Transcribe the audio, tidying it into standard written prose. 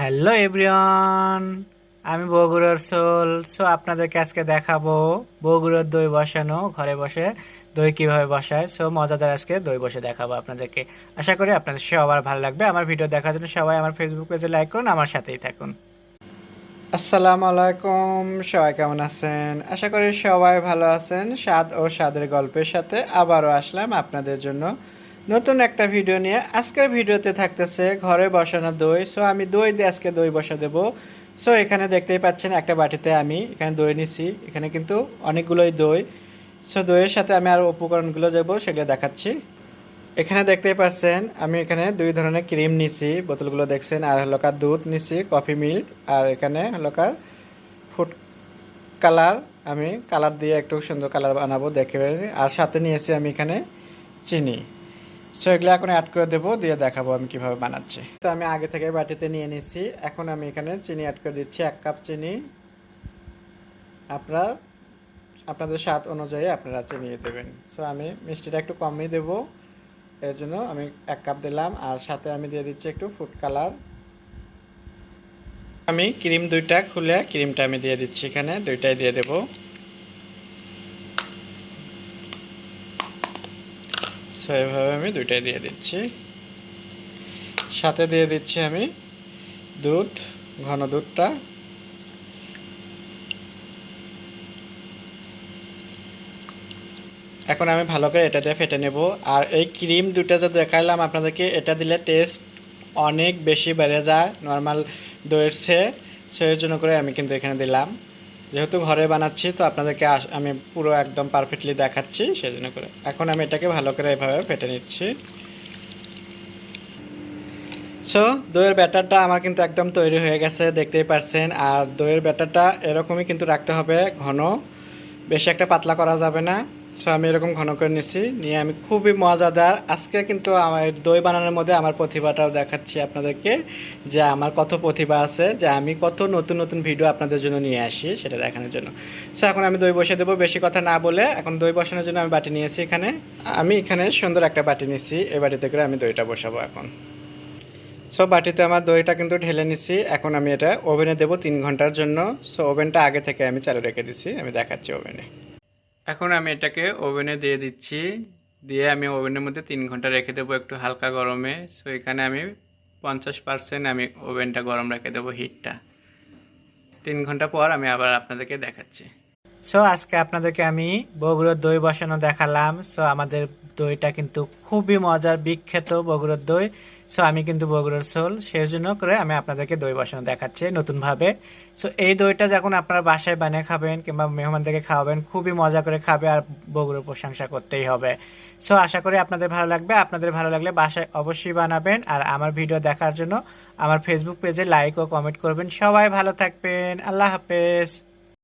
Hello everyone, আমি বগুড়ার soul. আপনাদেরকে আজকে দেখাবো বগুড়ার দই বসানো, ঘরে বসে দই কিভাবে বসায়। মজাদার আজকে দই বসে দেখাবো আপনাদেরকে। আশা করি আপনাদের সবার ভালো লাগবে। আমার ভিডিও দেখার জন্য সবাই আমার ফেসবুক পেজে লাইক করুন, আমার সাথেই থাকুন। আসসালামু আলাইকুম, সবাই কেমন আছেন? আশা করি সবাই ভালো আছেন। স্বাদ ও স্বাদের গল্পের সাথে আবারও আসলাম আপনাদের জন্য নতুন একটা ভিডিও নিয়ে। আজকের ভিডিওতে থাকতেছে ঘরে বসানো দই। আমি দই দিয়ে আজকে দই বসা দেব। এখানে দেখতেই পাচ্ছেন একটা বাটিতে আমি এখানে দই নিছি। এখানে কিন্তু অনেকগুলোই দই। দইয়ের সাথে আমি আরও উপকরণগুলো দেবো, সেগুলো দেখাচ্ছি। এখানে দেখতেই পাচ্ছেন আমি এখানে দুই ধরনের ক্রিম নিছি, বোতলগুলো দেখছেন। আর হলকার দুধ নিছি, কফি মিল্ক। আর এখানে হলকার ফুড কালার, আমি কালার দিয়ে একটু সুন্দর কালার বানাবো দেখে। আর সাথে নিয়েছি আমি এখানে চিনি। এগুলো এখন অ্যাড করে দেবো, দিয়ে দেখাবো আমি কিভাবে বানাচ্ছি। আমি আগে থেকে বাটিতে নিয়ে নিচ্ছি। এখন আমি এখানে চিনি অ্যাড করে দিচ্ছি, 1 কাপ চিনি। আপনাদের স্বাদ অনুযায়ী আপনারা চিনি দেবেন। আমি মিষ্টিটা একটু কমই দেব, এর জন্য আমি 1 কাপ দিলাম। আর সাথে আমি দিয়ে দিচ্ছি একটু ফুড কালার। আমি ক্রিম দুইটা খুলে ক্রিমটা আমি দিয়ে দিচ্ছি, এখানে দুইটাই দিয়ে দেব। এভাবে আমি দুইটাই দিয়ে দিচ্ছি। সাথে দিয়ে দিচ্ছি আমি দুধ, ঘন দুধটা। এখন আমি ভালো করে এটা দিয়ে ফেটে নেব। আর এই ক্রিম দুটো যে দেখাইলাম আপনাদেরকে, এটা দিলে টেস্ট অনেক বেশি বেড়ে যায় নর্মাল দইয়ের চেয়ে। এর জন্য করে আমি কিন্তু এখানে দিলাম, যেহেতু ঘরে বানাচ্ছি তো আপনাদেরকে আমি পুরো একদম পারফেক্টলি দেখাচ্ছি, সেই জন্য করে। এখন আমি এটাকে ভালো করে এভাবে ফেটে নিচ্ছি। দইয়ের ব্যাটারটা আমার কিন্তু একদম তৈরি হয়ে গেছে, দেখতেই পাচ্ছেন। আর দইয়ের ব্যাটারটা এরকমই কিন্তু রাখতে হবে, ঘন, বেশি একটা পাতলা করা যাবে না। আমি এরকম ঘন করে নিচ্ছি, নিয়ে আমি খুবই মজাদার আজকে কিন্তু আমার দই বানানোর মধ্যে আমার প্রতিভাটাও দেখাচ্ছি আপনাদেরকে, যে আমার কত প্রতিভা আছে, যে আমি কত নতুন নতুন ভিডিও আপনাদের জন্য নিয়ে আসি সেটা দেখানোর জন্য। এখন আমি দই বসিয়ে দেবো, বেশি কথা না বলে। এখন দই বসানোর জন্য আমি বাটি নিয়েছি, আমি এখানে সুন্দর একটা বাটি নিচ্ছি। এই বাটিতে করে আমি দইটা বসাবো এখন। বাটিতে আমার দইটা কিন্তু ঢেলে নিচ্ছি। এখন আমি এটা ওভেনে দেবো 3 ঘন্টার জন্য। ওভেনটা আগে থেকে আমি চালু রেখে দিচ্ছি, আমি দেখাচ্ছি ওভেনে। এখন আমি এটাকে ওভেনে দিয়ে দিচ্ছি, দিয়ে আমি ওভেনের মধ্যে 3 ঘন্টা রেখে দেবো একটু হালকা গরমে। এখানে আমি 50% আমি ওভেনটা গরম রেখে দেবো, হিটটা। 3 ঘন্টা পর আমি আবার আপনাদেরকে দেখাচ্ছি। আজকে আপনাদেরকে আমি বগুড়ার দই বসানো দেখালাম। আমাদের দইটা কিন্তু খুবই মজার, বিখ্যাত বগুড়ার দই। আমি কিন্তু বগুড়ার সোল, সেই জন্য করে আমি আপনাদেরকে দই বসানো দেখাচ্ছি নতুনভাবে। এই দইটা যখন আপনারা বাসায় বানিয়ে খাবেন কিংবা মেহমানদেরকে খাওয়াবেন, খুবই মজা করে খাবে আর বগুড়ার প্রশংসা করতেই হবে। আশা করি আপনাদের ভালো লাগবে। আপনাদের ভালো লাগলে বাসায় অবশ্যই বানাবেন। আর আমার ভিডিও দেখার জন্য আমার ফেসবুক পেজে লাইক ও কমেন্ট করবেন। সবাই ভালো থাকবেন। আল্লাহ হাফেজ।